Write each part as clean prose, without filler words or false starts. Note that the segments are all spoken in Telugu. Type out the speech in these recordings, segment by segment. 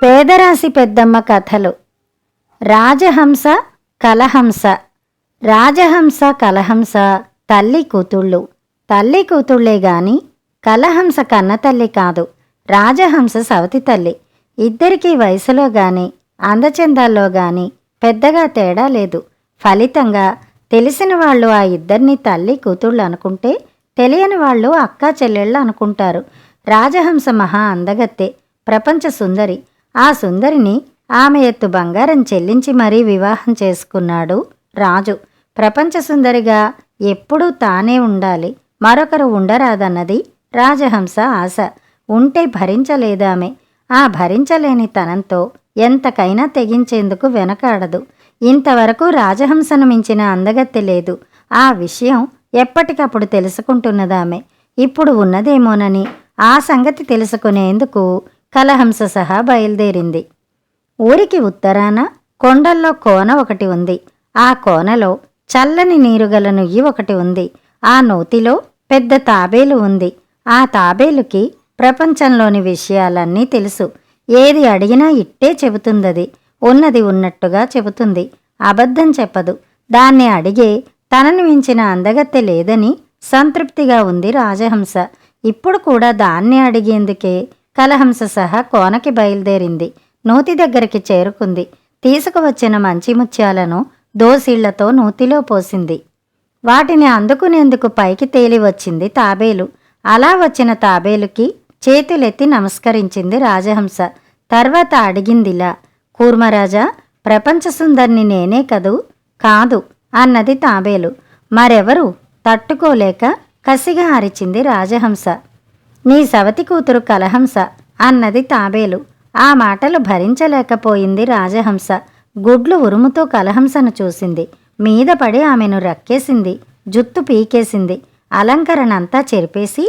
పేదరాశి పెద్దమ్మ కథలు. రాజహంస కలహంస. రాజహంస కలహంస తల్లి కూతుళ్ళు. తల్లి కూతుళ్లే గాని కలహంస కన్నతల్లి కాదు. రాజహంస సవతి తల్లి. ఇద్దరికీ వయసులో గాని అందచందాల్లో గాని పెద్దగా తేడా లేదు. ఫలితంగా తెలిసిన వాళ్ళు ఆ ఇద్దరిని తల్లి కూతుళ్ళు అనుకుంటే, తెలియని వాళ్ళు అక్కా చెల్లెళ్ళు అనుకుంటారు. రాజహంస మహా అందగత్తె, ప్రపంచ సుందరి. ఆ సుందరిని ఆమె ఎత్తు బంగారం చెల్లించి మరీ వివాహం చేసుకున్నాడు రాజు. ప్రపంచ సుందరిగా ఎప్పుడూ తానే ఉండాలి, మరొకరు ఉండరాదన్నది రాజహంస ఆశ. ఉంటే భరించలేదామె. ఆ భరించలేని తనంతో ఎంతకైనా తెగించేందుకు వెనకాడదు. ఇంతవరకు రాజహంసను మించిన అందగత్తె లేదు. ఆ విషయం ఎప్పటికప్పుడు తెలుసుకుంటున్నదామె. ఇప్పుడు ఉన్నదేమోనని ఆ సంగతి తెలుసుకునేందుకు కలహంస సహా బయలుదేరింది. ఊరికి ఉత్తరాన కొండల్లో కోన ఒకటి ఉంది. ఆ కోనలో చల్లని నీరుగల నుయ్యి ఒకటి ఉంది. ఆ నూతిలో పెద్ద తాబేలు ఉంది. ఆ తాబేలుకి ప్రపంచంలోని విషయాలన్నీ తెలుసు. ఏది అడిగినా ఇట్టే చెబుతుందది. ఉన్నది ఉన్నట్టుగా చెబుతుంది, అబద్ధం చెప్పదు. దాన్ని అడిగే తనను మించిన అందగత్తె లేదని సంతృప్తిగా ఉంది రాజహంస. ఇప్పుడు కూడా దాన్ని అడిగేందుకే కలహంస సహా కోనకి బయలుదేరింది. నూతి దగ్గరికి చేరుకుంది. తీసుకువచ్చిన మంచి ముత్యాలను దోసిళ్లతో నూతిలో పోసింది. వాటిని అందుకునేందుకు పైకి తేలి వచ్చింది తాబేలు. అలా వచ్చిన తాబేలుకి చేతులెత్తి నమస్కరించింది రాజహంస. తర్వాత అడిగిందిలా, కూర్మరాజా, ప్రపంచ సుందరిని నేనే కదూ? కాదు అన్నది తాబేలు. మరెవరు? తట్టుకోలేక కసిగా అరిచింది రాజహంస. నీ సవతి కూతురు కలహంస అన్నది తాబేలు. ఆ మాటలు భరించలేకపోయింది రాజహంస. గుడ్లు ఉరుముతో కలహంసను చూసింది. మీద పడి ఆమెను రక్కేసింది. జుత్తు పీకేసింది. అలంకరణంతా చెరిపేసి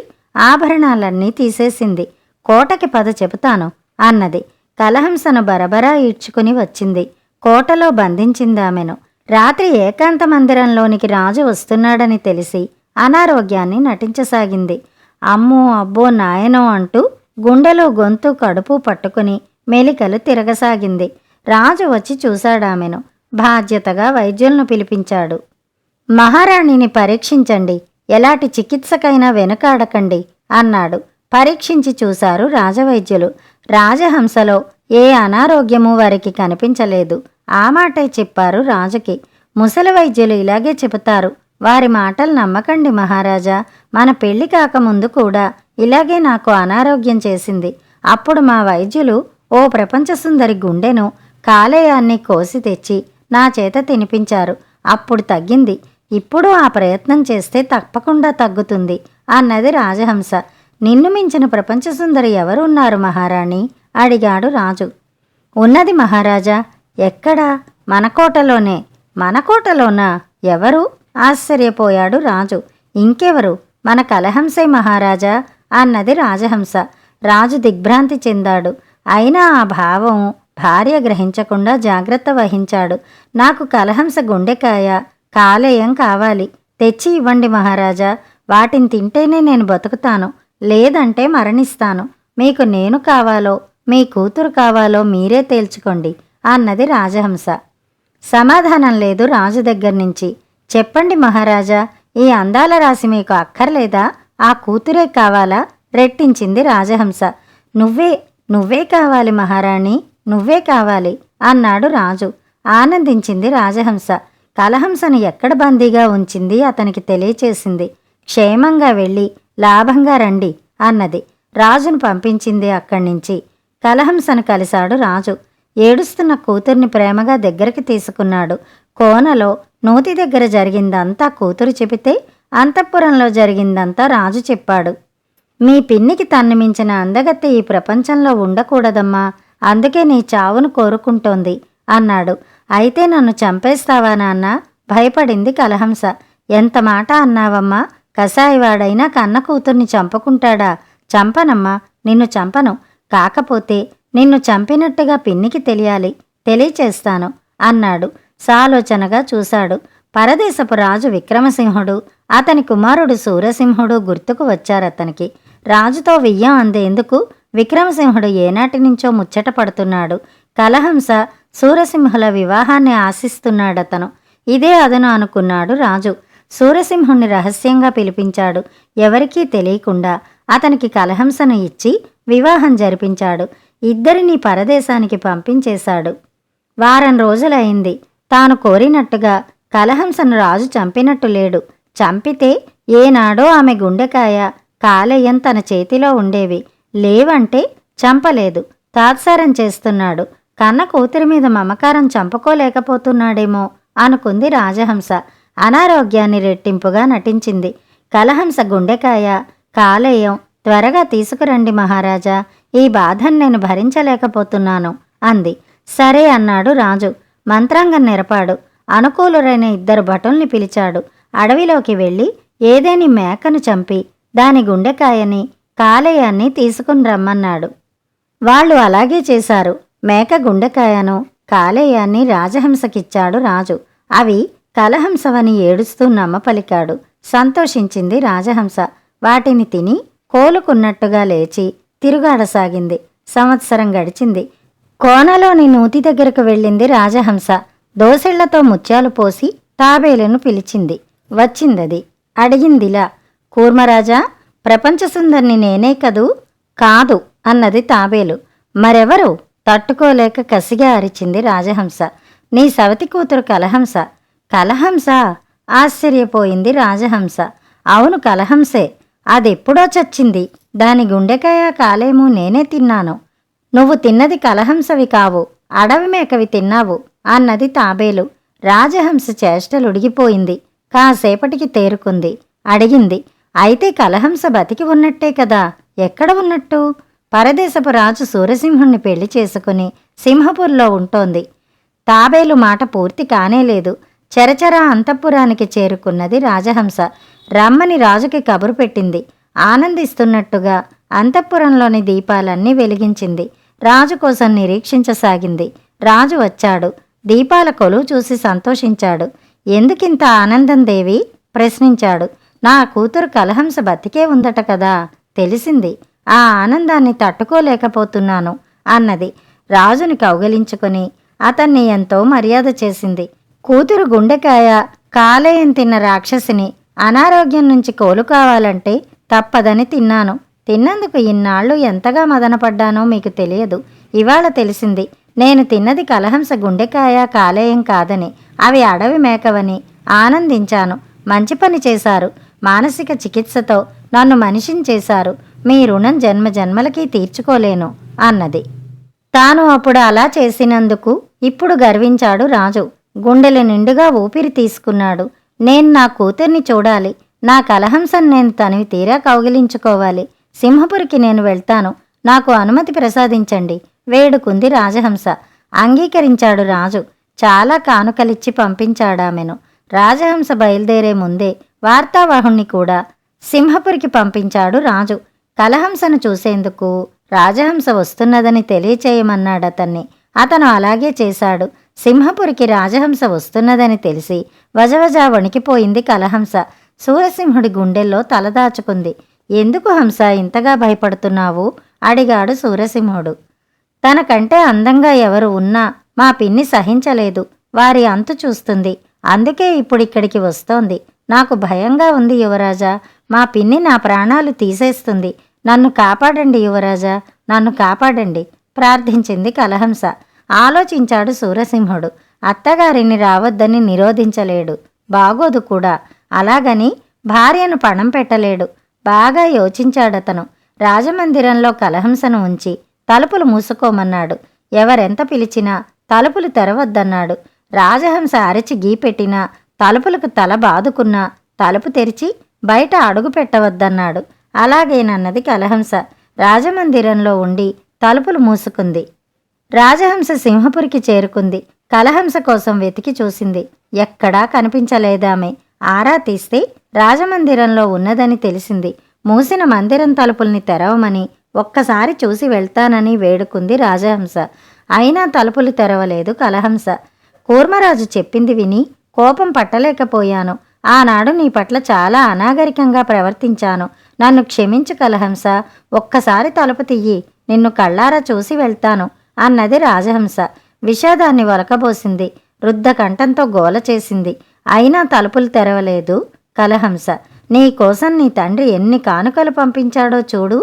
ఆభరణాలన్నీ తీసేసింది. కోటకి పద చెబుతాను అన్నది. కలహంసను బరబరా ఈడ్చుకుని వచ్చింది. కోటలో బంధించిందామెను. రాత్రి ఏకాంత మందిరంలోనికి రాజు వస్తున్నాడని తెలిసి అనారోగ్యాన్ని నటించసాగింది. అమ్మో అబ్బో నాయనో అంటూ గుండెలో గొంతు కడుపు పట్టుకుని మెలికలు తిరగసాగింది. రాజు వచ్చి చూశాడామెను. బాధ్యతగా వైద్యులను పిలిపించాడు. మహారాణిని పరీక్షించండి, ఎలాంటి చికిత్సకైనా వెనుకాడకండి అన్నాడు. పరీక్షించి చూశారు రాజవైద్యులు. రాజహంసలో ఏ అనారోగ్యమూ వారికి కనిపించలేదు. ఆ మాటే చెప్పారు రాజుకి. ముసలి వైద్యులు ఇలాగే చెబుతారు, వారి మాటలు నమ్మకండి మహారాజా. మన పెళ్లి కాకముందు కూడా ఇలాగే నాకు అనారోగ్యం చేసింది. అప్పుడు మా వైద్యులు ఓ ప్రపంచ సుందరి గుండెను, కాలేయాన్ని కోసి తెచ్చి నా చేత తినిపించారు. అప్పుడు తగ్గింది. ఇప్పుడు ఆ ప్రయత్నం చేస్తే తప్పకుండా తగ్గుతుంది అన్నది రాజహంస. నిన్ను మించిన ప్రపంచ సుందరి ఎవరున్నారు మహారాణి? అడిగాడు రాజు. ఉన్నది మహారాజా. ఎక్కడా? మన కోటలోనే. మన కోటలోనా? ఎవరు? ఆశ్చర్యపోయాడు రాజు. ఇంకెవరు? మన కలహంసే మహారాజా అన్నది రాజహంస. రాజు దిగ్భ్రాంతి చెందాడు. అయినా ఆ భావం భార్య గ్రహించకుండా జాగ్రత్త వహించాడు. నాకు కలహంస గుండెకాయ, కాలేయం కావాలి, తెచ్చి ఇవ్వండి మహారాజా. వాటిని తింటేనే నేను బతుకుతాను, లేదంటే మరణిస్తాను. మీకు నేను కావాలో మీ కూతురు కావాలో మీరే తేల్చుకోండి అన్నది రాజహంస. సమాధానం లేదు రాజు దగ్గర్నుంచి. చెప్పండి మహారాజా, ఈ అందాల రాశి మీకు అక్కర్లేదా? ఆ కూతురే కావాలా? రెట్టించింది రాజహంస. నువ్వే కావాలి మహారాణి, నువ్వే కావాలి అన్నాడు రాజు. ఆనందించింది రాజహంస. కలహంసను ఎక్కడ బందీగా ఉంచింది అతనికి తెలియచేసింది. క్షేమంగా వెళ్ళి లాభంగా రండి అన్నది. రాజును పంపించింది అక్కడ్నుంచి. కలహంసను కలిశాడు రాజు. ఏడుస్తున్న కూతుర్ని ప్రేమగా దగ్గరికి తీసుకున్నాడు. కోనలో నూతి దగ్గర జరిగిందంతా కూతురు చెబితే అంతఃపురంలో జరిగిందంతా రాజు చెప్పాడు. మీ పిన్నికి తన్ను మించిన అందగత్తె ఈ ప్రపంచంలో ఉండకూడదమ్మా, అందుకే నీ చావును కోరుకుంటోంది అన్నాడు. అయితే నన్ను చంపేస్తావా నాన్న? భయపడింది కలహంస. ఎంత మాట అన్నావమ్మా? కసాయివాడైనా కన్న కూతుర్ని చంపుకుంటాడా? చంపనమ్మా, నిన్ను చంపను. కాకపోతే నిన్ను చంపినట్టుగా పిన్నికి తెలియాలి, తెలియచేస్తాను అన్నాడు. సాలోచనగా చూశాడు. పరదేశపు రాజు విక్రమసింహుడు, అతని కుమారుడు సూరసింహుడు గుర్తుకు వచ్చారతనికి. రాజుతో వియ్యం అందేందుకు విక్రమసింహుడు ఏనాటి నుంచో ముచ్చట పడుతున్నాడు. కలహంస సూరసింహుల వివాహాన్ని ఆశిస్తున్నాడతను. ఇదే అదను అనుకున్నాడు రాజు. సూరసింహుణ్ణి రహస్యంగా పిలిపించాడు. ఎవరికీ తెలియకుండా అతనికి కలహంసను ఇచ్చి వివాహం జరిపించాడు. ఇద్దరినీ పరదేశానికి పంపించేశాడు. వారం రోజులైంది. తాను కోరినట్టుగా కలహంసను రాజు చంపినట్టు లేడు. చంపితే ఏనాడో ఆమె గుండెకాయ, కాలేయం తన చేతిలో ఉండేవి. లేవంటే చంపలేదు, తాత్సారం చేస్తున్నాడు. కన్న కూతురి మీద మమకారం చంపుకోలేకపోతున్నాడేమో అనుకుంది రాజహంస. అనారోగ్యాన్ని రెట్టింపుగా నటించింది. కలహంస గుండెకాయ, కాలేయం త్వరగా తీసుకురండి మహారాజా, ఈ బాధను నేను భరించలేకపోతున్నాను అంది. సరే అన్నాడు రాజు. మంత్రాంగం నెరపాడు. అనుకూలురైన ఇద్దరు భటుల్ని పిలిచాడు. అడవిలోకి వెళ్ళి ఏదేని మేకను చంపి దాని గుండెకాయని, కాలేయాన్ని తీసుకుని రమ్మన్నాడు. వాళ్ళు అలాగే చేశారు. మేక గుండెకాయను, కాలేయాన్ని రాజహంసకిచ్చాడు రాజు. అవి కలహంసవని ఏడుస్తూ నమ్మపలికాడు. సంతోషించింది రాజహంస. వాటిని తిని కోలుకున్నట్టుగా లేచి తిరుగాడసాగింది. సంవత్సరం గడిచింది. కోనలోని నూతి దగ్గరకు వెళ్ళింది రాజహంస. దోసెళ్లతో ముత్యాలు పోసి తాబేలును పిలిచింది. వచ్చిందది. అడిగిందిలా, కూర్మరాజా, ప్రపంచ సుందరిని నేనే కదూ? కాదు అన్నది తాబేలు. మరెవరు? తట్టుకోలేక కసిగా అరిచింది రాజహంస. నీ సవతి కూతురు కలహంస. కలహంస? ఆశ్చర్యపోయింది రాజహంస. అవును, కలహంసే. అదెప్పుడో చచ్చింది. దాని గుండెకాయ, కాలేమూ నేనే తిన్నాను. నువ్వు తిన్నది కలహంసవి కావు, అడవి మేకవి తిన్నావు అన్నది తాబేలు. రాజహంస చేష్టలుడిగిపోయింది. కాసేపటికి తేరుకుంది. అడిగింది, అయితే కలహంస బతికి ఉన్నట్టే కదా? ఎక్కడ ఉన్నట్టు? పరదేశపు రాజు సూరసింహుణ్ణి పెళ్లి చేసుకుని సింహపూర్లో ఉంటోంది. తాబేలు మాట పూర్తి కానేలేదు. చరచరా అంతఃపురానికి చేరుకున్నది రాజహంస. రమ్మని రాజుకి కబురు పెట్టింది. ఆనందిస్తున్నట్టుగా అంతఃపురంలోని దీపాలన్నీ వెలిగించింది. రాజు కోసం నిరీక్షించసాగింది. రాజు వచ్చాడు. దీపాల కొలువు చూసి సంతోషించాడు. ఎందుకింత ఆనందం దేవి? ప్రశ్నించాడు. నా కూతురు కలహంస బతికే ఉందట కదా, తెలిసింది. ఆ ఆనందాన్ని తట్టుకోలేకపోతున్నాను అన్నది. రాజుని కౌగలించుకుని అతన్ని ఎంతో మర్యాద చేసింది. కూతురు గుండెకాయ, కాలేయం తిన్న రాక్షసిని అనారోగ్యం నుంచి కోలుకోవాలంటే తప్పదని తిన్నాను. తిన్నందుకు ఇన్నాళ్ళు ఎంతగా మదనపడ్డానో మీకు తెలియదు. ఇవాళ తెలిసింది. నేను తిన్నది కలహంస గుండెకాయ, కాలేయం కాదని, అవి అడవి మేకవని. ఆనందించాను. మంచి పని చేశారు. మానసిక చికిత్సతో నన్ను మనిషిని చేశారు. మీ రుణం జన్మ జన్మలకి తీర్చుకోలేను అన్నది. తాను అప్పుడు అలా చేసినందుకు ఇప్పుడు గర్వించాడు రాజు. గుండెల నిండుగా ఊపిరి తీసుకున్నాడు. నేను నా కూతుర్ని చూడాలి. నా కలహంసను నేను తనివి తీరా కౌగిలించుకోవాలి. సింహపురికి నేను వెళ్తాను. నాకు అనుమతి ప్రసాదించండి వేడుకుంది రాజహంస. అంగీకరించాడు రాజు. చాలా కానుకలిచ్చి పంపించాడామెను. రాజహంస బయలుదేరే ముందే వార్తావాహుణ్ణి కూడా సింహపురికి పంపించాడు రాజు. కలహంసను చూసేందుకు రాజహంస వస్తున్నదని తెలియచేయమన్నాడతన్ని. అతను అలాగే చేశాడు. సింహపురికి రాజహంస వస్తున్నదని తెలిసి వజవజా వణికిపోయింది కలహంస. సూరసింహుడి గుండెల్లో తలదాచుకుంది. ఎందుకు హంస ఇంతగా భయపడుతున్నావు? అడిగాడు సూరసింహుడు. తనకంటే అందంగా ఎవరు ఉన్నా మా పిన్ని సహించలేదు. వారి అంతు చూస్తుంది. అందుకే ఇప్పుడిక్కడికి వస్తోంది. నాకు భయంగా ఉంది యువరాజా. మా పిన్ని నా ప్రాణాలు తీసేస్తుంది. నన్ను కాపాడండి యువరాజా, నన్ను కాపాడండి ప్రార్థించింది కలహంస. ఆలోచించాడు సూరసింహుడు. అత్తగారిని రావద్దని నిరోధించలేడు, బాగోదు కూడా. అలాగని భార్యను పణం పెట్టలేడు. బాగా యోచించాడతను. రాజమందిరంలో కలహంసను ఉంచి తలుపులు మూసుకోమన్నాడు. ఎవరెంత పిలిచినా తలుపులు తెరవద్దన్నాడు. రాజహంస అరచి గీపెట్టినా, తలుపులకు తల బాదుకున్నా తలుపు తెరిచి బయట అడుగు పెట్టవద్దన్నాడు. అలాగేనన్నది కలహంస. రాజమందిరంలో ఉండి తలుపులు మూసుకుంది. రాజహంస సింహపురికి చేరుకుంది. కలహంస కోసం వెతికి చూసింది. ఎక్కడా కనిపించలేదామె. ఆరా తీస్తే రాజమందిరంలో ఉన్నదని తెలిసింది. మూసిన మందిరం తలుపుల్ని తెరవమని ఒక్కసారి చూసి వెళ్తానని వేడుకుంది రాజహంస. అయినా తలుపులు తెరవలేదు కలహంస. కూర్మరాజు చెప్పింది విని కోపం పట్టలేకపోయాను. ఆనాడు నీ పట్ల చాలా అనాగరికంగా ప్రవర్తించాను. నన్ను క్షమించు కలహంస. ఒక్కసారి తలుపు తియ్యి, నిన్ను కళ్ళారా చూసి వెళ్తాను అన్నది రాజహంస. విషాదాన్ని ఒలకబోసింది. రుద్ధ కంఠంతో గోల చేసింది. అయినా తలుపులు తెరవలేదు కలహంస. నీ కోసం నీ తండ్రి ఎన్ని కానుకలు పంపించాడో చూడు.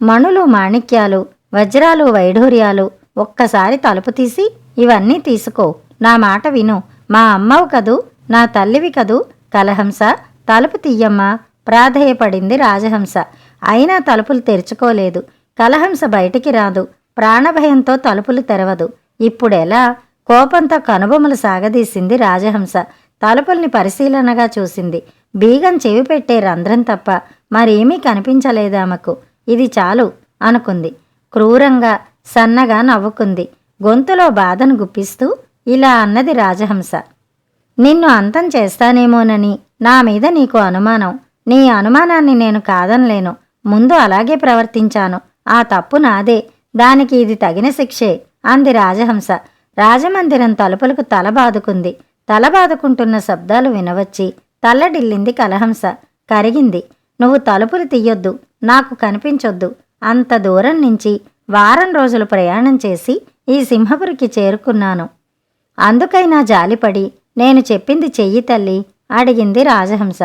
మణులు, మాణిక్యాలు, వజ్రాలు, వైఢూర్యాలు. ఒక్కసారి తలుపు తీసి ఇవన్నీ తీసుకో. నా మాట విను. మా అమ్మవు కదూ, నా తల్లివి కదూ. కలహంస, తలుపు తీయమ్మా ప్రాధేయపడింది రాజహంస. అయినా తలుపులు తెరుచుకోలేదు. కలహంస బయటికి రాదు. ప్రాణభయంతో తలుపులు తెరవదు. ఇప్పుడెలా? కోపంతో కనుబొమ్మలు సాగదీసింది రాజహంస. తలుపుల్ని పరిశీలనగా చూసింది. బీగం చెవి పెట్టే రంధ్రం తప్ప మరేమీ కనిపించలేదామెకు. ఇది చాలు అనుకుంది. క్రూరంగా సన్నగా నవ్వుకుంది. గొంతులో బాధను గుప్పిస్తూ ఇలా అన్నది రాజహంస. నిన్ను అంతం చేస్తానేమోనని నా మీద నీకు అనుమానం. నీ అనుమానాన్ని నేను కాదనలేను. ముందు అలాగే ప్రవర్తించాను. ఆ తప్పు నాదే. దానికి ఇది తగిన శిక్షే అంది రాజహంస. రాజమందిరం తలుపులకు తల బాదుకుంది. తల బాదుకుంటున్న శబ్దాలు వినవచ్చి తల్లడిల్లింది కలహంస. కరిగింది. నువ్వు తలుపులు తీయొద్దు, నాకు కనిపించొద్దు. అంత దూరం నుంచి వారం రోజులు ప్రయాణం చేసి ఈ సింహపురికి చేరుకున్నాను. అందుకైనా జాలిపడి నేను చెప్పింది చెయ్యి తల్లి అడిగింది రాజహంస.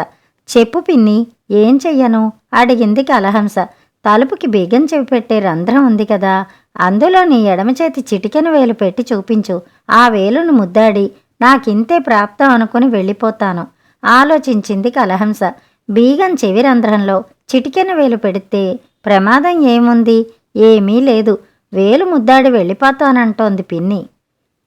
చెప్పు పిన్ని, ఏం చెయ్యను అడిగింది కలహంస. తలుపుకి బీగం చెవి పెట్టే రంధ్రం ఉంది కదా, అందులో నీ ఎడమచేతి చిటికెన వేలు పెట్టి చూపించు. ఆ వేలును ముద్దాడి నాకింతే ప్రాప్తం అనుకుని వెళ్ళిపోతాను ఆలోచించింది కలహంస. బీగం చెవి రంధ్రంలో చిటికెన వేలు పెడితే ప్రమాదం ఏముంది? ఏమీ లేదు. వేలు ముద్దాడి వెళ్ళిపోతానంటోంది పిన్ని.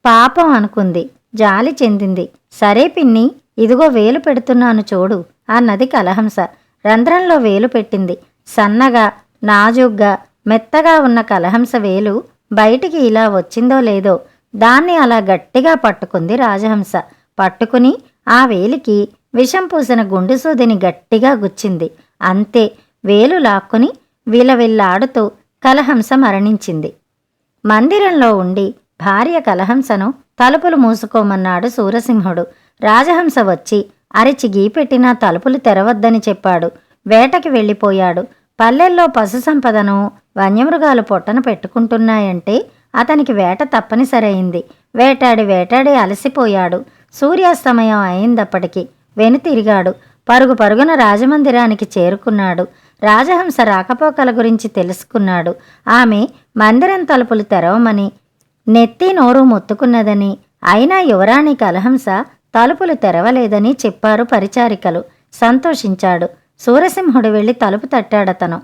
పాపం అనుకుంది. జాలి చెందింది. సరే పిన్ని, ఇదిగో వేలు పెడుతున్నాను చూడు అన్నది కలహంస. రంధ్రంలో వేలు పెట్టింది. సన్నగా, నాజూగ్గా, మెత్తగా ఉన్న కలహంస వేలు బయటికి ఇలా వచ్చిందో లేదో దాన్ని అలా గట్టిగా పట్టుకుంది రాజహంస. పట్టుకుని ఆ వేలికి విషం పూసిన గుండు సూదిని గట్టిగా గుచ్చింది. అంతే, వేలు లాక్కుని విలవిల్లాడుతూ కలహంస మరణించింది. మందిరంలో ఉండి భార్య కలహంసను తలుపులు మూసుకోమన్నాడు సూరసింహుడు. రాజహంస వచ్చి అరిచి గీపెట్టినా తలుపులు తెరవద్దని చెప్పాడు. వేటకి వెళ్ళిపోయాడు. పల్లెల్లో పశు సంపదను వన్యమృగాలు పొట్టన పెట్టుకుంటున్నాయంటే అతనికి వేట తప్పనిసరైంది. వేటాడి వేటాడి అలసిపోయాడు. సూర్యాస్తమయం అయిందప్పటికి వెనుతిరిగాడు. పరుగు పరుగున రాజమందిరానికి చేరుకున్నాడు. రాజహంస రాకపోకల గురించి తెలుసుకున్నాడు. ఆమె మందిరం తలుపులు తెరవమని నెత్తి నోరు మొత్తుకున్నదని, అయినా యువరాణి కలహంస తలుపులు తెరవలేదని చెప్పారు పరిచారికలు. సంతోషించాడు. సూరసింహుడు వెళ్ళి తలుపు తట్టాడతను.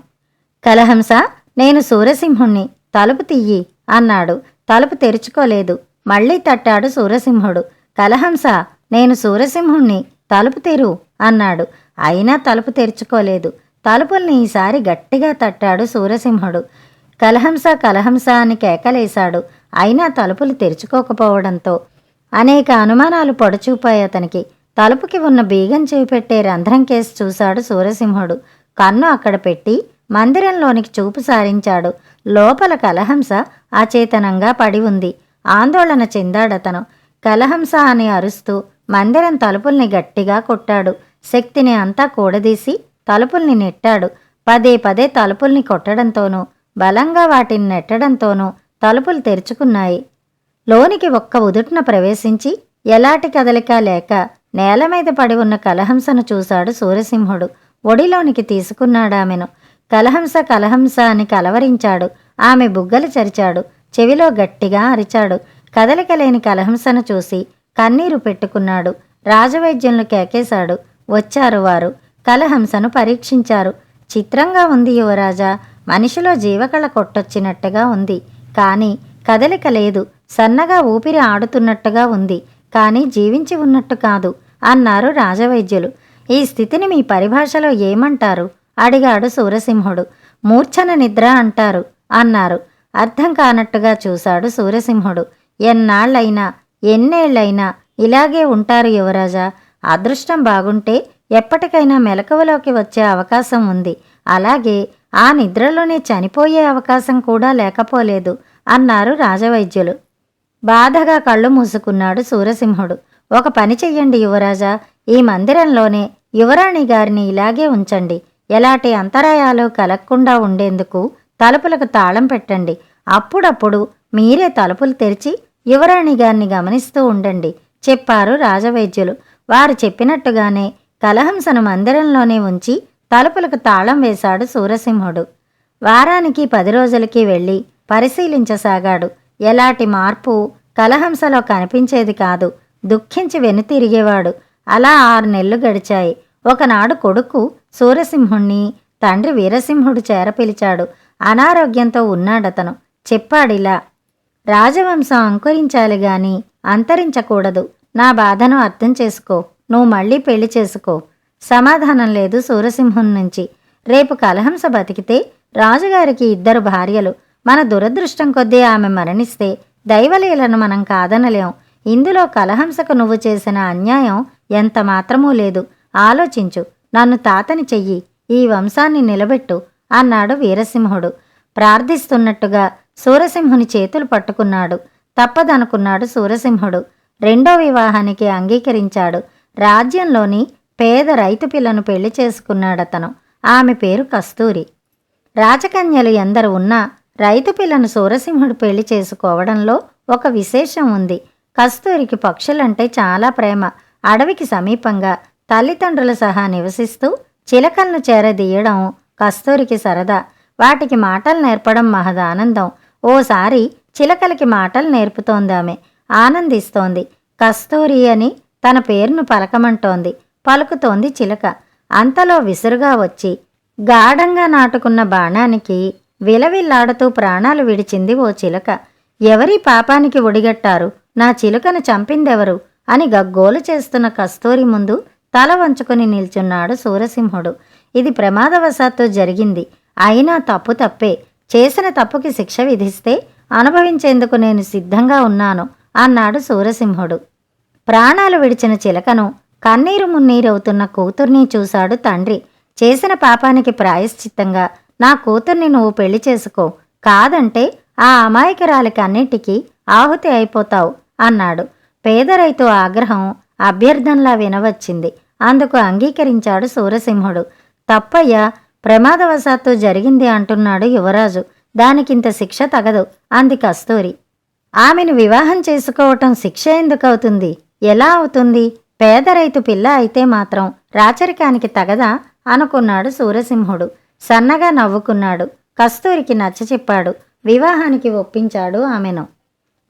కలహంస, నేను సూరసింహుణ్ణి, తలుపు తియ్యి అన్నాడు. తలుపు తెరుచుకోలేదు. మళ్లీ తట్టాడు సూరసింహుడు. కలహంస, నేను సూరసింహుణ్ణి, తలుపు తెరు అన్నాడు. అయినా తలుపు తెరుచుకోలేదు. తలుపుల్ని ఈసారి గట్టిగా తట్టాడు సూరసింహుడు. కలహంస కలహంస అని కేకలేశాడు. అయినా తలుపులు తెరుచుకోకపోవడంతో అనేక అనుమానాలు పొడచూపాయి అతనికి. తలుపుకి ఉన్న బీగం చెవి పెట్టే రంధ్రం కేసి చూశాడు సూరసింహుడు. కన్ను అక్కడ పెట్టి మందిరంలోనికి చూపు సారించాడు. లోపల కలహంస అచేతనంగా పడి ఉంది. ఆందోళన చెందాడతను. కలహంస అని అరుస్తూ మందిరం తలుపుల్ని గట్టిగా కొట్టాడు. శక్తిని అంతా కూడదీసి తలుపుల్ని నెట్టాడు. పదే పదే తలుపుల్ని కొట్టడంతోనూ బలంగా వాటిని నెట్టడంతోనూ తలుపులు తెరుచుకున్నాయి. లోనికి ఒక్క ఉదుట్న ప్రవేశించి ఎలాంటి కదలిక లేక నేల మీద పడి ఉన్న కలహంసను చూశాడు సూరసింహుడు. ఒడిలోనికి తీసుకున్నాడామెను. కలహంస కలహంస అని కలవరించాడు. ఆమె బుగ్గలు చరిచాడు. చెవిలో గట్టిగా అరిచాడు. కదలిక లేని కలహంసను చూసి కన్నీరు పెట్టుకున్నాడు. రాజవైద్యులను కేకేశాడు. వచ్చారు వారు. కలహంసను పరీక్షించారు. చిత్రంగా ఉంది యువరాజా, మనిషిలో జీవకళ కొట్టొచ్చినట్టుగా ఉంది, కానీ కదలిక లేదు. సన్నగా ఊపిరి ఆడుతున్నట్టుగా ఉంది, కానీ జీవించి ఉన్నట్టు కాదు అన్నారు రాజవైద్యులు. ఈ స్థితిని మీ పరిభాషలో ఏమంటారు అడిగాడు సూరసింహుడు. మూర్ఛన నిద్ర అంటారు అన్నారు. అర్థం కానట్టుగా చూశాడు సూరసింహుడు. ఎన్నాళ్లైనా ఎన్నేళ్లైనా ఇలాగే ఉంటారు యువరాజా. అదృష్టం బాగుంటే ఎప్పటికైనా మెలకువలోకి వచ్చే అవకాశం ఉంది. అలాగే ఆ నిద్రలోనే చనిపోయే అవకాశం కూడా లేకపోలేదు అన్నారు రాజవైద్యులు. బాధగా కళ్ళు మూసుకున్నాడు సూరసింహుడు. ఒక పని చెయ్యండి యువరాజా, ఈ మందిరంలోనే యువరాణి గారిని ఇలాగే ఉంచండి. ఎలాంటి అంతరాయాలు కలగకుండా ఉండేందుకు తలుపులకు తాళం పెట్టండి. అప్పుడప్పుడు మీరే తలుపులు తెరిచి యువరాణి గారిని గమనిస్తూ ఉండండి చెప్పారు రాజవైద్యులు. వారు చెప్పినట్టుగానే కలహంసను మందిరంలోనే ఉంచి తలుపులకు తాళం వేశాడు సూరసింహుడు. వారానికి 10 రోజులకి వెళ్ళి పరిశీలించసాగాడు. ఎలాంటి మార్పు కలహంసలో కనిపించేది కాదు. దుఃఖించి వెనుతిరిగేవాడు. అలా 6 నెలలు గడిచాయి. ఒకనాడు కొడుకు సూరసింహుణ్ణి తండ్రి వీరసింహుడు చేరపిలిచాడు. అనారోగ్యంతో ఉన్నాడతను. చెప్పాడిలా, రాజవంశం అంకురించాలి గాని అంతరించకూడదు. నా బాధను అర్థం చేసుకో. నువ్వు మళ్ళీ పెళ్లి చేసుకో. సమాధానం లేదు సూరసింహం నుంచి. రేపు కలహంస బతికితే రాజుగారికి 2 భార్యలు. మన దురదృష్టం కొద్దీ ఆమె మరణిస్తే దైవలీలను మనం కాదనలేం. ఇందులో కలహంసకు నువ్వు చేసిన అన్యాయం ఎంత మాత్రమూ లేదు. ఆలోచించు. నన్ను తాతని చెయ్యి. ఈ వంశాన్ని నిలబెట్టు అన్నాడు వీరసింహుడు. ప్రార్థిస్తున్నట్టుగా సూరసింహుని చేతులు పట్టుకున్నాడు. తప్పదనుకున్నాడు సూరసింహుడు. 2వ వివాహానికి అంగీకరించాడు. రాజ్యంలోని పేద రైతు పిల్లను పెళ్లి చేసుకున్నాడతను. ఆమె పేరు కస్తూరి. రాజకన్యలు ఎందరు ఉన్నా రైతు పిల్లను సూరసింహుడు పెళ్లి చేసుకోవడంలో ఒక విశేషం ఉంది. కస్తూరికి పక్షులంటే చాలా ప్రేమ. అడవికి సమీపంగా తల్లిదండ్రులు సహా నివసిస్తూ చిలకలను చేరదీయడం కస్తూరికి సరదా. వాటికి మాటలు నేర్పడం మహదానందం. ఓసారి చిలకలకి మాటలు నేర్పుతోందామె. ఆనందిస్తోంది. కస్తూరి అని తన పేరును పలకమంటోంది. పలుకుతోంది చిలక. అంతలో విసురుగా వచ్చి గాఢంగా నాటుకున్న బాణానికి విలవిల్లాడుతూ ప్రాణాలు విడిచింది ఓ చిలక. ఎవరి పాపానికి ఒడిగట్టారు? నా చిలుకను చంపిందెవరు అని గగ్గోలు చేస్తున్న కస్తూరి ముందు తల వంచుకుని నిల్చున్నాడు సూరసింహుడు. ఇది ప్రమాదవశాత్తు జరిగింది. అయినా తప్పు తప్పే. చేసిన తప్పుకి శిక్ష విధిస్తే అనుభవించేందుకు నేను సిద్ధంగా ఉన్నాను అన్నాడు సూరసింహుడు. ప్రాణాలు విడిచిన చిలకను కన్నీరు మున్నీరవుతున్న కూతుర్ని చూశాడు తండ్రి. చేసిన పాపానికి ప్రాయశ్చిత్తంగా నా కూతుర్ని నువ్వు పెళ్లి చేసుకో. కాదంటే ఆ అమాయకురాలికి అన్నిటికీ ఆహుతి అయిపోతావు అన్నాడు. పేద రైతు ఆగ్రహం అభ్యర్థనలా వినవచ్చింది. అందుకు అంగీకరించాడు సూరసింహుడు. తప్పయ్యా, ప్రమాదవశాత్తు జరిగింది అంటున్నాడు యువరాజు. దానికింత శిక్ష తగదు అంది కస్తూరి. ఆమెను వివాహం చేసుకోవటం శిక్ష ఎందుకవుతుంది? ఎలా అవుతుంది? పేద రైతు పిల్ల అయితే మాత్రం రాచరికానికి తగదా అనుకున్నాడు సూరసింహుడు. సన్నగా నవ్వుకున్నాడు. కస్తూరికి నచ్చచెప్పాడు. వివాహానికి ఒప్పించాడు ఆమెను.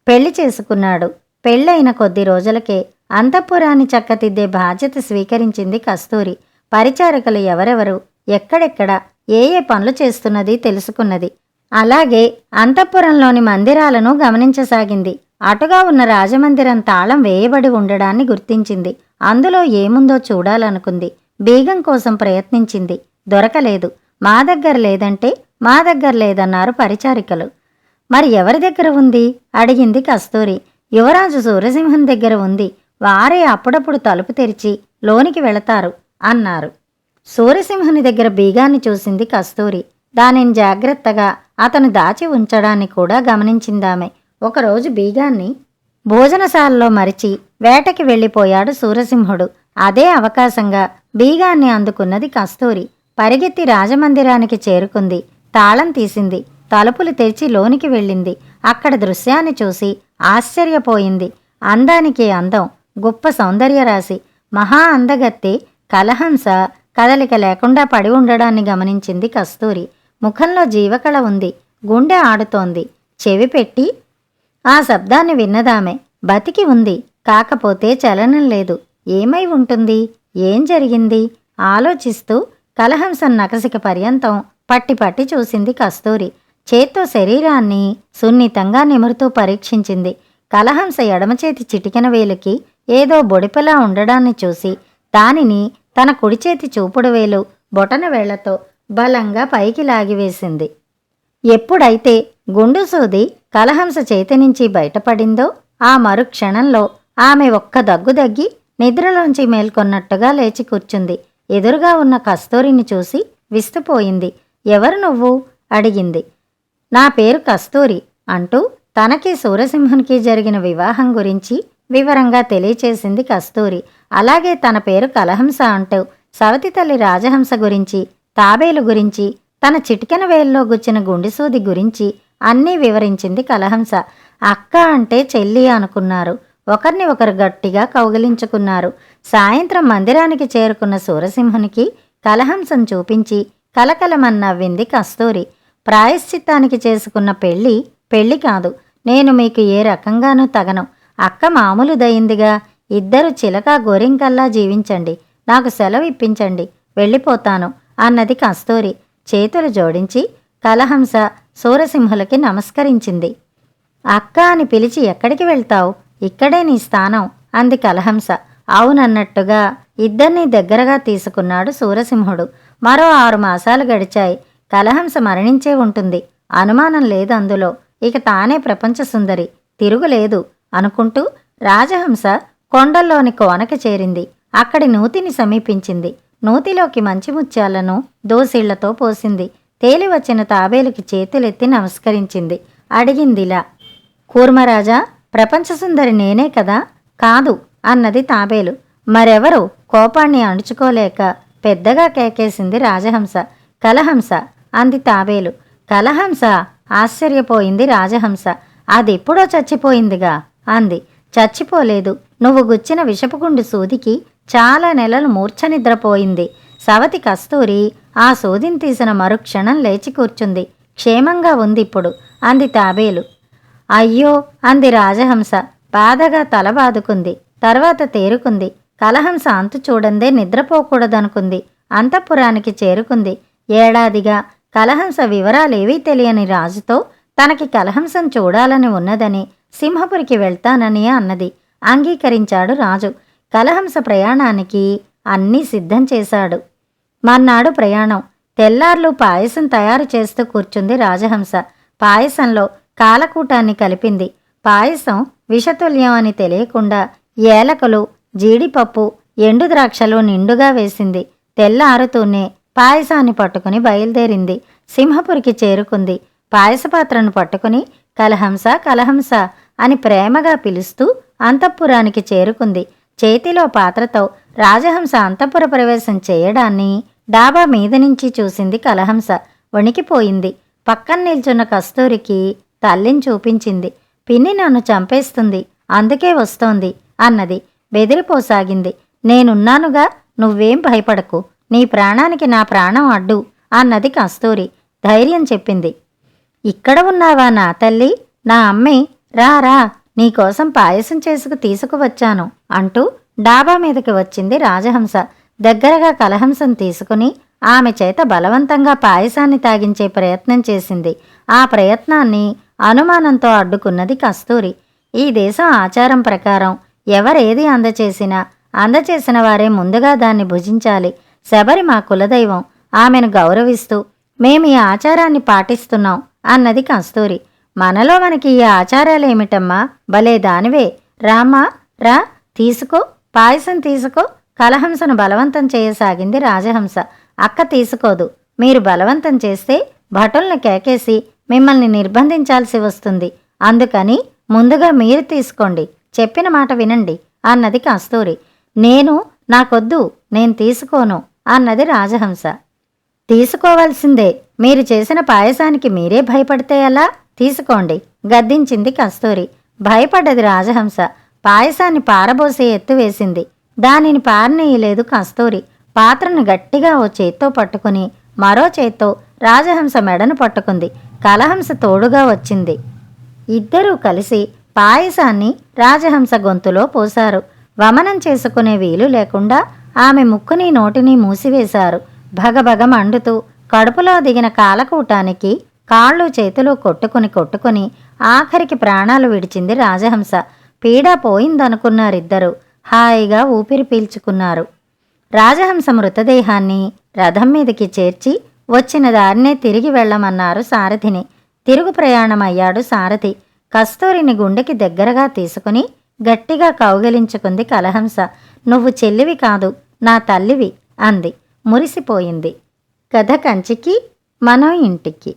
పెళ్లి చేసుకున్నాడు. పెళ్ళైన కొద్ది రోజులకే అంతఃపురాన్ని చక్కదిద్దే బాధ్యత స్వీకరించింది కస్తూరి. పరిచారకులు ఎవరెవరు, ఎక్కడెక్కడ, ఏ ఏ పనులు చేస్తున్నది తెలుసుకున్నది. అలాగే అంతఃపురంలోని మందిరాలను గమనించసాగింది. అటుగా ఉన్న రాజమందిరం తాళం వేయబడి ఉండడాన్ని గుర్తించింది. అందులో ఏముందో చూడాలనుకుంది. బీగం కోసం ప్రయత్నించింది. దొరకలేదు. మా దగ్గర లేదంటే మా దగ్గర లేదన్నారు పరిచారికలు. మరి ఎవరి దగ్గర ఉంది అడిగింది కస్తూరి. యువరాజు సూరసింహం దగ్గర ఉంది. వారే అప్పుడప్పుడు తలుపు తెరిచి లోనికి వెళతారు అన్నారు. సూరసింహుని దగ్గర బీగాన్ని చూసింది కస్తూరి. దానిని జాగ్రత్తగా అతను దాచి ఉంచడాన్ని కూడా గమనించిందామె. ఒకరోజు బీగాన్ని భోజనశాలలో మరిచి వేటకి వెళ్ళిపోయాడు సూరసింహుడు. అదే అవకాశంగా బీగాన్ని అందుకున్నది కస్తూరి. పరిగెత్తి రాజమందిరానికి చేరుకుంది. తాళం తీసింది. తలుపులు తెరిచి లోనికి వెళ్ళింది. అక్కడ దృశ్యాన్ని చూసి ఆశ్చర్యపోయింది. అందానికి అందం, గొప్ప సౌందర్యరాశి, మహా అందగత్తె కలహంస కదలిక లేకుండా పడి ఉండడాన్ని గమనించింది కస్తూరి. ముఖంలో జీవకళ ఉంది. గుండె ఆడుతోంది. చెవి పెట్టి ఆ శబ్దాన్ని విన్నదామె. బతికి ఉంది, కాకపోతే చలనం లేదు. ఏమై ఉంటుంది? ఏం జరిగింది? ఆలోచిస్తూ కలహంస నకసిక పర్యంతం పట్టి పట్టి చూసింది కస్తూరి. చేత్తో శరీరాన్ని సున్నితంగా నిమురుతూ పరీక్షించింది. కలహంస ఎడమచేతి చిటికెన వేలుకి ఏదో బొడిపెలా ఉండడాన్ని చూసి దానిని తన కుడిచేతి చూపుడు వేలు బొటన వేళ్లతో బలంగా పైకి లాగివేసింది. ఎప్పుడైతే గుండు సూది కలహంస చేతి నుంచి బయటపడిందో ఆ మరుక్షణంలో ఆమె ఒక్క దగ్గు దగ్గి నిద్రలోంచి మేల్కొన్నట్టుగా లేచి కూర్చుంది. ఎదురుగా ఉన్న కస్తూరిని చూసి విస్తుపోయింది. ఎవరు నువ్వు అడిగింది. నా పేరు కస్తూరి అంటూ తనకి సూరసింహునికి జరిగిన వివాహం గురించి వివరంగా తెలియచేసింది కస్తూరి. అలాగే తన పేరు కలహంస అంటూ సవతి తల్లి రాజహంస గురించి, తాబేలు గురించి, తన చిటికెన వేల్లో గుచ్చిన గుండెసూది గురించి అన్నీ వివరించింది కలహంస. అక్క అంటే చెల్లి అనుకున్నారు. ఒకరిని ఒకరు గట్టిగా కౌగిలించుకున్నారు. సాయంత్రం మందిరానికి చేరుకున్న సూరసింహునికి కలహంసను చూపించి కలకలమన్నవ్వింది కస్తూరి. ప్రాయశ్చిత్తానికి చేసుకున్న పెళ్ళి కాదు. నేను మీకు ఏ రకంగానూ తగను. అక్క మామూలుదయిందిగా. ఇద్దరు చిలక గోరింకల్లా జీవించండి. నాకు సెలవు ఇప్పించండి, వెళ్ళిపోతాను అన్నది కస్తూరి. చేతులు జోడించి కలహంస సూరసింహులకి నమస్కరించింది. అక్క అని పిలిచి ఎక్కడికి వెళ్తావు? ఇక్కడే నీ స్థానం అంది కలహంస. అవునన్నట్టుగా ఇద్దరినీ దగ్గరగా తీసుకున్నాడు సూరసింహుడు. మరో 6 మాసాలు గడిచాయి. కలహంస మరణించే ఉంటుంది, అనుమానం లేదు అందులో. ఇక తానే ప్రపంచ సుందరి, తిరుగులేదు అనుకుంటూ రాజహంస కొండల్లోని కోనకి చేరింది. అక్కడి నూతిని సమీపించింది. నూతిలోకి మంచి ముత్యాలను దోసిళ్లతో పోసింది. తేలివచ్చిన తాబేలుకి చేతులెత్తి నమస్కరించింది. అడిగిందిలా, కూర్మరాజా, ప్రపంచ సుందరి నేనే కదా? కాదు అన్నది తాబేలు. మరెవరు? కోపాన్ని అణుచుకోలేక పెద్దగా కేకేసింది రాజహంస. కలహంస అంది తాబేలు. కలహంస? ఆశ్చర్యపోయింది రాజహంస. అదెప్పుడో చచ్చిపోయిందిగా అంది. చచ్చిపోలేదు. నువ్వు గుచ్చిన విషపుగుండు సూదికి చాలా నెలలు మూర్ఛ నిద్రపోయింది. సవతి కస్తూరి ఆ సూదిని తీసిన మరుక్షణం లేచి కూర్చుంది. క్షేమంగా ఉందిప్పుడు అంది తాబేలు. అయ్యో అంది రాజహంస. బాధగా తల బాదుకుంది. తర్వాత తేరుకుంది. కలహంస అంతు చూడందే నిద్రపోకూడదనుకుంది. అంతఃపురానికి చేరుకుంది. ఏడాదిగా కలహంస వివరాలేవీ తెలియని రాజుతో తనకి కలహంసను చూడాలని ఉన్నదని, సింహపురికి వెళ్తానని అన్నది. అంగీకరించాడు రాజు. కలహంస ప్రయాణానికి అన్నీ సిద్ధం చేశాడు. మర్నాడు ప్రయాణం. తెల్లార్లు పాయసం తయారు చేస్తూ కూర్చుంది రాజహంస. పాయసంలో కాలకూటాన్ని కలిపింది. పాయసం విషతుల్యం అని తెలియకుండా ఏలకలు, జీడిపప్పు, ఎండు ద్రాక్షలు నిండుగా వేసింది. తెల్లారుతూనే పాయసాన్ని పట్టుకుని బయలుదేరింది. సింహపురికి చేరుకుంది. పాయసపాత్రను పట్టుకుని కలహంస కలహంస అని ప్రేమగా పిలుస్తూ అంతఃపురానికి చేరుకుంది. చేతిలో పాత్రతో రాజహంస అంతఃపుర ప్రవేశం చేయడాన్ని డాబా మీద నుంచి చూసింది కలహంస. వణికిపోయింది. పక్కన నిల్చున్న కస్తూరికి తల్లిని చూపించింది. పిన్ని నన్ను చంపేస్తుంది, అందుకే వస్తోంది అన్నది. బెదిరిపోసాగింది. నేనున్నానుగా, నువ్వేం భయపడకు. నీ ప్రాణానికి నా ప్రాణం అడ్డు అన్నది కస్తూరి. ధైర్యం చెప్పింది. ఇక్కడ ఉన్నావా నా తల్లి? నా అమ్మే, రా రా, నీకోసం పాయసం చేసుకు తీసుకువచ్చాను అంటూ డాబా మీదకి వచ్చింది రాజహంస. దగ్గరగా కలహంసను తీసుకుని ఆమె చేత బలవంతంగా పాయసాన్ని తాగించే ప్రయత్నం చేసింది. ఆ ప్రయత్నాన్ని అనుమానంతో అడ్డుకున్నది కస్తూరి. ఈ దేశం ఆచారం ప్రకారం ఎవరేది అందచేసిన వారే ముందుగా దాన్ని భుజించాలి. శబరి మా కులదైవం, ఆమెను గౌరవిస్తూ మేమీ ఆచారాన్ని పాటిస్తున్నాం అన్నది కస్తూరి. మనలో మనకి ఈ ఆచారాలేమిటమ్మా, భలే దానివే. రామ్మా రా, తీసుకో, పాయసం తీసుకో. కలహంసను బలవంతం చేయసాగింది రాజహంస. అక్క తీసుకోదు. మీరు బలవంతం చేస్తే భటుల్ని కేకేసి మిమ్మల్ని నిర్బంధించాల్సి వస్తుంది. అందుకని ముందుగా మీరు తీసుకోండి, చెప్పిన మాట వినండి అన్నది కస్తూరి. నాకొద్దు, నేను తీసుకోను అన్నది రాజహంస. తీసుకోవాల్సిందే. మీరు చేసిన పాయసానికి మీరే భయపడితే ఎలా? తీసుకోండి గద్దించింది కస్తూరి. భయపడ్డది రాజహంస. పాయసాన్ని పారబోసే ఎత్తు వేసింది. దానిని పారనీయలేదు కస్తూరి. పాత్రను గట్టిగా ఓ చేత్తో పట్టుకుని మరో చేత్తో రాజహంస మెడను పట్టుకుంది. కలహంస తోడుగా వచ్చింది. ఇద్దరూ కలిసి పాయసాన్ని రాజహంస గొంతులో పోశారు. వమనం చేసుకునే వీలు లేకుండా ఆమె ముక్కుని నోటిని మూసివేశారు. భగభగ మండుతూ కడుపులో దిగిన కాలకూటానికి కాళ్ళు చేతులు కొట్టుకుని ఆఖరికి ప్రాణాలు విడిచింది రాజహంస. పీడ పోయిందనుకున్నారిద్దరూ. హాయిగా ఊపిరి పీల్చుకున్నారు. రాజహంస మృతదేహాన్ని రథం మీదకి చేర్చి వచ్చిన దారినే తిరిగి వెళ్ళమన్నారు సారథిని. తిరుగు ప్రయాణమయ్యాడు సారథి. కస్తూరిని గుండెకి దగ్గరగా తీసుకుని గట్టిగా కౌగిలించుకుంది కలహంస. నువ్వు చెల్లివి కాదు, నా తల్లివి అంది. మురిసిపోయింది. కథ కంచికి, మనం ఇంటికి.